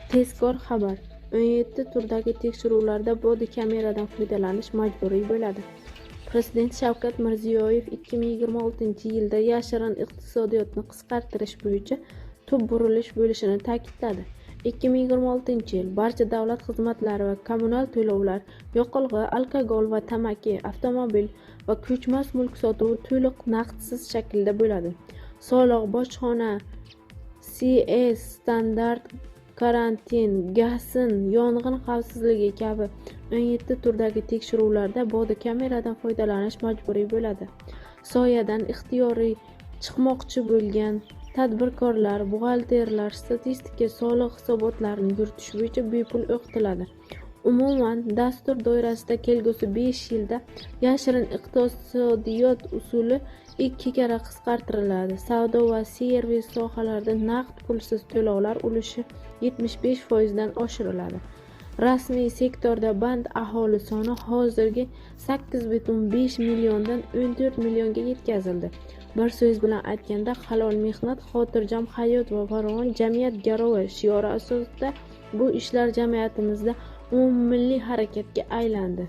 Tezkor xabar: 17 turdagi tekshiruvlarda bodi kameradan foydalanish majburiy bo'ladi. Prezident Shavkat Mirziyoyev 2026-yilda yashirin iqtisodiyotni qisqartirish bo'yicha tub burilish bo'lishini ta'kidladi. 2026-yil barcha davlat xizmatlari va kommunal to'lovlar, yoqilg'i, alkogol va tamaki, avtomobil va ko'chmas mulk sotuvi to'liq naqdsiz shaklda bo'ladi. Soliq, bojxona, CS standart, karantin, gasin, yong'in xavfsizligi kabi 17 turdagi tekshiruvlarda bodi kameradan foydalanish majburiy bo'ladi. Soyadan ixtiyoriy chiqmoqchi bo'lgan tadbirkorlar, buxgalterlar statistika soliq hisobotlarini yuritish bo'yicha bepul o'qitiladi. Umuman, dastur doirasida kelgusi 5 yilda yashirin iqtisodiyot usuli 2 karra qisqartiriladi. Savdo va servis sohalarida naqd pulsiz to'lovlar ulushi 75% dan oshiriladi. Rasmiy sektorda band aholi soni hozirgi 8,5 milliondan 14 millionga yetkazildi. Bir so'z bilan aytganda, halol mehnat, xotirjam hayot va farovon jamiyat garovi shiori asosida bu ishlar jamiyatimizda umummilliy harakatga aylandi.